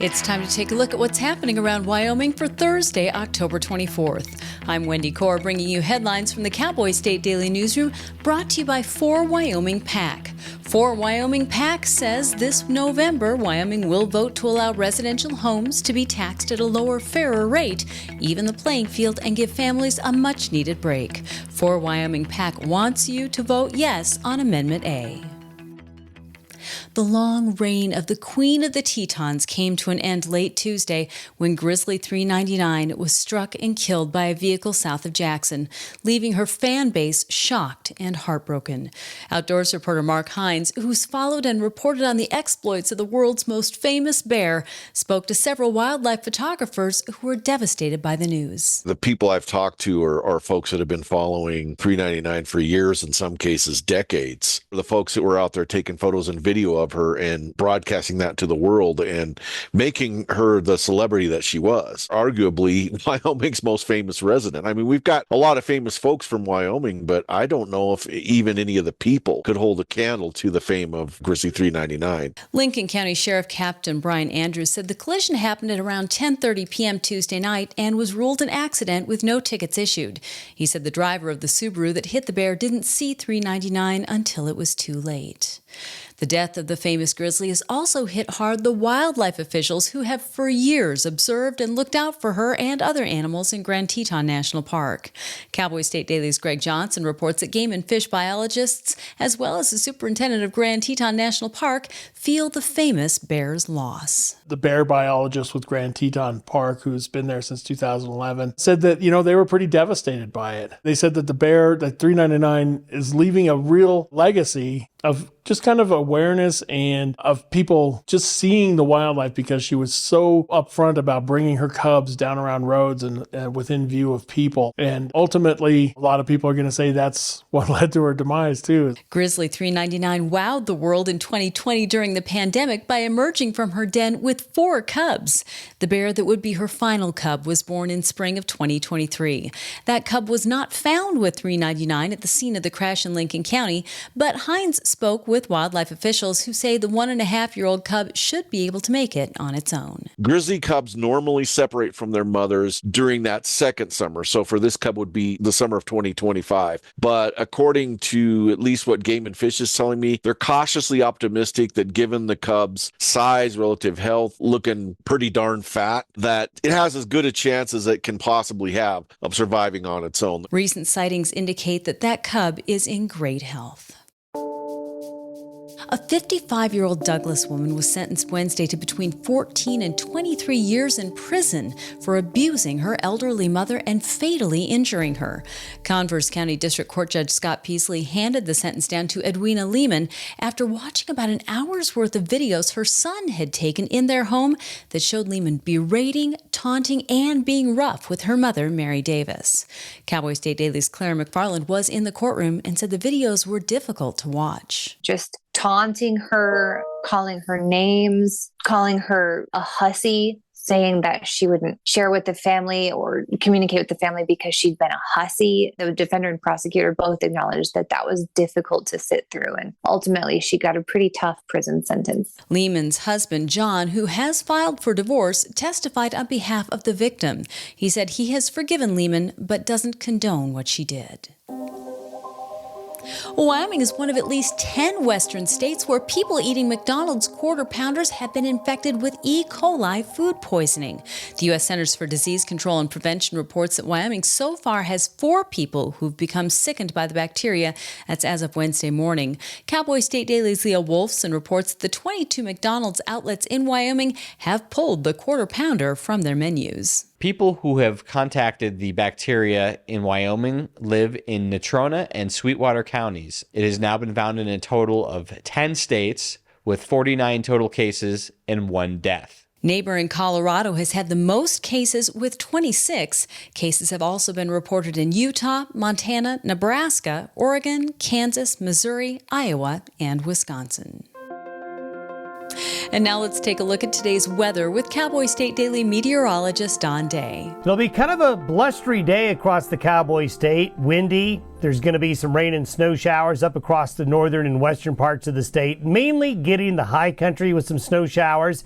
It's time to take a look at what's happening around Wyoming for Thursday, October 24th. I'm Wendy Corr, bringing you headlines from the Cowboy State Daily newsroom, brought to you by 4 Wyoming PAC. 4 Wyoming PAC says this November, Wyoming will vote to allow residential homes to be taxed at a lower, fairer rate, even the playing field, and give families a much-needed break. 4 Wyoming PAC wants you to vote yes on Amendment A. The long reign of the Queen of the Tetons came to an end late Tuesday when Grizzly 399 was struck and killed by a vehicle south of Jackson, leaving her fan base shocked and heartbroken. Outdoors reporter Mark Hines, who's followed and reported on the exploits of the world's most famous bear, spoke to several wildlife photographers who were devastated by the news. The people I've talked to are folks that have been following 399 for years, in some cases decades. The folks that were out there taking photos and video of her and broadcasting that to the world and making her the celebrity that she was. Arguably Wyoming's most famous resident. I mean, we've got a lot of famous folks from Wyoming, but I don't know if even any of the people could hold a candle to the fame of Grizzly 399. Lincoln County Sheriff Captain Brian Andrews said the collision happened at around 10:30 p.m. Tuesday night and was ruled an accident with no tickets issued. He said the driver of the Subaru that hit the bear didn't see 399 until it was too late. The death of the famous Grizzly has also hit hard the wildlife officials who have for years observed and looked out for her and other animals in Grand Teton National Park. Cowboy State Daily's Greg Johnson reports that game and fish biologists, as well as the superintendent of Grand Teton National Park, feel the famous bear's loss. The bear biologist with Grand Teton Park, who's been there since 2011, said that, they were pretty devastated by it. They said that the bear, that 399, is leaving a real legacy of just kind of awareness and of people just seeing the wildlife, because she was so upfront about bringing her cubs down around roads and within view of people. And ultimately, a lot of people are going to say that's what led to her demise too. Grizzly 399 wowed the world in 2020 during the pandemic by emerging from her den with 4 cubs. The bear that would be her final cub was born in spring of 2023. That cub was not found with 399 at the scene of the crash in Lincoln County, but Hines spoke with wildlife officials who say the 1.5-year-old cub should be able to make it on its own. Grizzly cubs normally separate from their mothers during that second summer. So for this cub would be the summer of 2025. But according to at least what Game and Fish is telling me, they're cautiously optimistic that given the cub's size, relative health, looking pretty darn fat, that it has as good a chance as it can possibly have of surviving on its own. Recent sightings indicate that cub is in great health. A 55-year-old Douglas woman was sentenced Wednesday to between 14 and 23 years in prison for abusing her elderly mother and fatally injuring her. Converse County District Court Judge Scott Peasley handed the sentence down to Edwina Lehman after watching about an hour's worth of videos her son had taken in their home that showed Lehman berating, taunting, and being rough with her mother, Mary Davis. Cowboy State Daily's Claire McFarland was in the courtroom and said the videos were difficult to watch. Just taunting her, calling her names, calling her a hussy, saying that she wouldn't share with the family or communicate with the family because she'd been a hussy. The defender and prosecutor both acknowledged that was difficult to sit through, and ultimately she got a pretty tough prison sentence. Lehman's husband, John, who has filed for divorce, testified on behalf of the victim. He said he has forgiven Lehman but doesn't condone what she did. Wyoming is one of at least 10 western states where people eating McDonald's Quarter Pounders have been infected with E. coli food poisoning. The U.S. Centers for Disease Control and Prevention reports that Wyoming so far has 4 people who've become sickened by the bacteria. That's as of Wednesday morning. Cowboy State Daily's Leah Wolfson reports that the 22 McDonald's outlets in Wyoming have pulled the Quarter Pounder from their menus. People who have contacted the bacteria in Wyoming live in Natrona and Sweetwater counties. It has now been found in a total of 10 states, with 49 total cases and 1 death. Neighboring Colorado has had the most cases with 26. Cases have also been reported in Utah, Montana, Nebraska, Oregon, Kansas, Missouri, Iowa, and Wisconsin. And now let's take a look at today's weather with Cowboy State Daily meteorologist Don Day. It'll be kind of a blustery day across the Cowboy State. Windy. There's going to be some rain and snow showers up across the northern and western parts of the state, mainly getting the high country with some snow showers.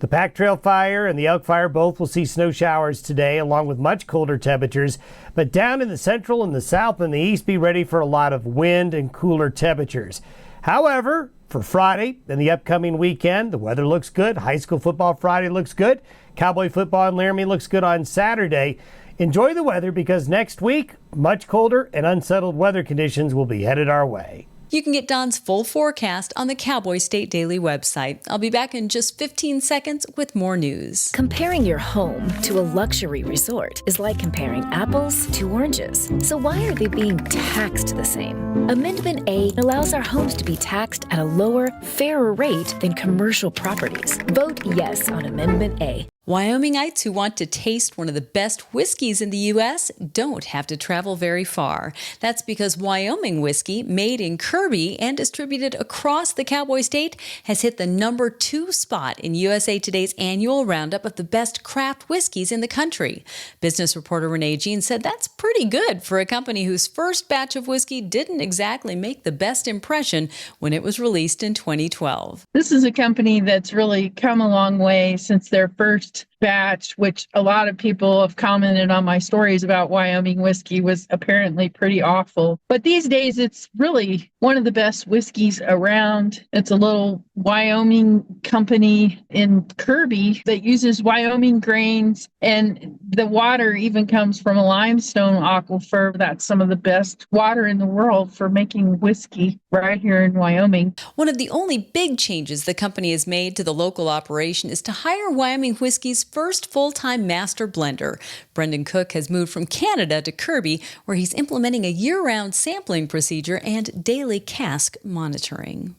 The Pack Trail Fire and the Elk Fire both will see snow showers today, along with much colder temperatures. But down in the central and the south and the east, be ready for a lot of wind and cooler temperatures. However, for Friday and the upcoming weekend, the weather looks good. High school football Friday looks good. Cowboy football in Laramie looks good on Saturday. Enjoy the weather because next week, much colder and unsettled weather conditions will be headed our way. You can get Don's full forecast on the Cowboy State Daily website. I'll be back in just 15 seconds with more news. Comparing your home to a luxury resort is like comparing apples to oranges. So why are they being taxed the same? Amendment A allows our homes to be taxed at a lower, fairer rate than commercial properties. Vote yes on Amendment A. Wyomingites who want to taste one of the best whiskeys in the U.S. don't have to travel very far. That's because Wyoming whiskey, made in Kirby and distributed across the Cowboy State, has hit the number 2 spot in USA Today's annual roundup of the best craft whiskeys in the country. Business reporter Renee Jean said that's pretty good for a company whose first batch of whiskey didn't exactly make the best impression when it was released in 2012. This is a company that's really come a long way since their first batch, which a lot of people have commented on my stories about Wyoming whiskey was apparently pretty awful. But these days, it's really one of the best whiskeys around. It's a little Wyoming company in Kirby that uses Wyoming grains, and the water even comes from a limestone aquifer. That's some of the best water in the world for making whiskey right here in Wyoming. One of the only big changes the company has made to the local operation is to hire Wyoming whiskey's first full-time master blender. Brendan Cook has moved from Canada to Kirby, where he's implementing a year-round sampling procedure and daily cask monitoring.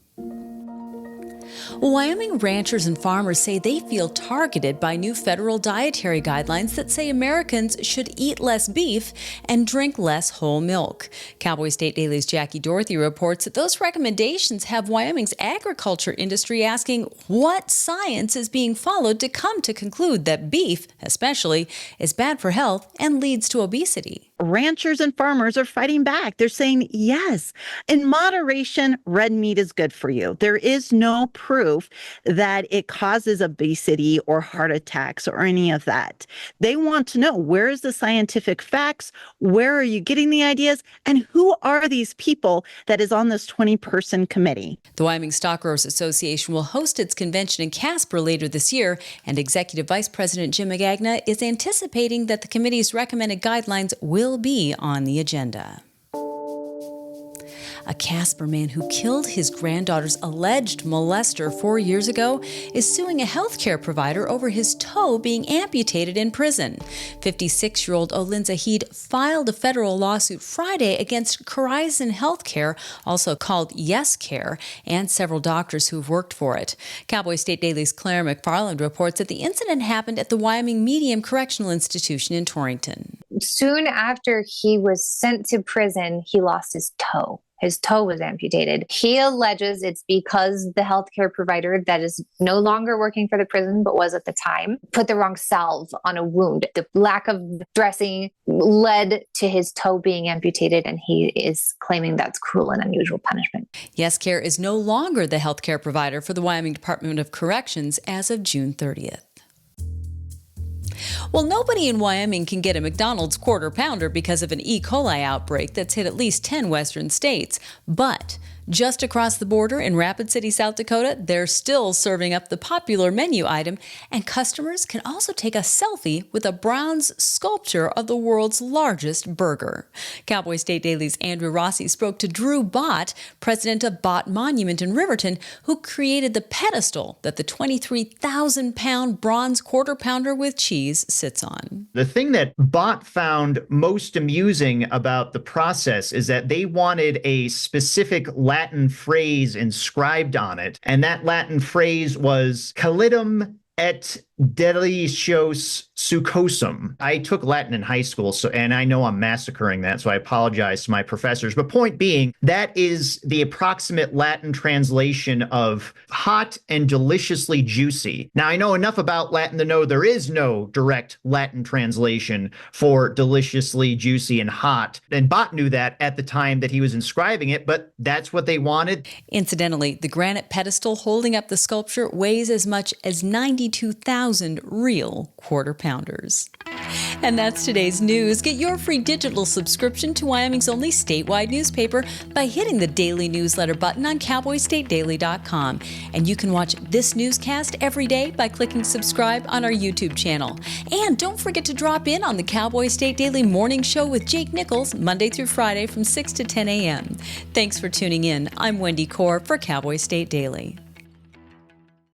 Wyoming ranchers and farmers say they feel targeted by new federal dietary guidelines that say Americans should eat less beef and drink less whole milk. Cowboy State Daily's Jackie Dorothy reports that those recommendations have Wyoming's agriculture industry asking what science is being followed to come to conclude that beef, especially, is bad for health and leads to obesity. Ranchers and farmers are fighting back. They're saying, yes, in moderation, red meat is good for you. There is no proof that it causes obesity or heart attacks or any of that. They want to know, where is the scientific facts? Where are you getting the ideas? And who are these people that is on this 20-person committee? The Wyoming Stock Growers Association will host its convention in Casper later this year, and Executive Vice President Jim Magagna is anticipating that the committee's recommended guidelines will be on the agenda. A Casper man who killed his granddaughter's alleged molester 4 years ago is suing a healthcare provider over his toe being amputated in prison. 56-year-old Olin Zahid filed a federal lawsuit Friday against Horizon Healthcare, also called Yes Care, and several doctors who've worked for it. Cowboy State Daily's Claire McFarland reports that the incident happened at the Wyoming Medium Correctional Institution in Torrington. Soon after he was sent to prison, he lost his toe. His toe was amputated. He alleges it's because the healthcare provider that is no longer working for the prison, but was at the time, put the wrong salve on a wound. The lack of dressing led to his toe being amputated, and he is claiming that's cruel and unusual punishment. Yes Care is no longer the healthcare provider for the Wyoming Department of Corrections as of June 30th. Well, nobody in Wyoming can get a McDonald's Quarter Pounder because of an E. coli outbreak that's hit at least 10 western states. But just across the border in Rapid City, South Dakota, they're still serving up the popular menu item, and customers can also take a selfie with a bronze sculpture of the world's largest burger. Cowboy State Daily's Andrew Rossi spoke to Drew Bott, president of Bott Monument in Riverton, who created the pedestal that the 23,000-pound bronze Quarter Pounder with cheese sits on. The thing that Bott found most amusing about the process is that they wanted a specific Latin phrase inscribed on it, and that Latin phrase was calidum et delicios succosum. I took Latin in high school, and I know I'm massacring that, so I apologize to my professors. But point being, that is the approximate Latin translation of hot and deliciously juicy. Now, I know enough about Latin to know there is no direct Latin translation for deliciously juicy and hot. And Bott knew that at the time that he was inscribing it, but that's what they wanted. Incidentally, the granite pedestal holding up the sculpture weighs as much as 90 92,000 real quarter pounders. And that's today's news. Get your free digital subscription to Wyoming's only statewide newspaper by hitting the daily newsletter button on cowboystatedaily.com. And you can watch this newscast every day by clicking subscribe on our YouTube channel. And don't forget to drop in on the Cowboy State Daily Morning Show with Jake Nichols, Monday through Friday from 6 to 10 a.m. Thanks for tuning in. I'm Wendy Corr for Cowboy State Daily.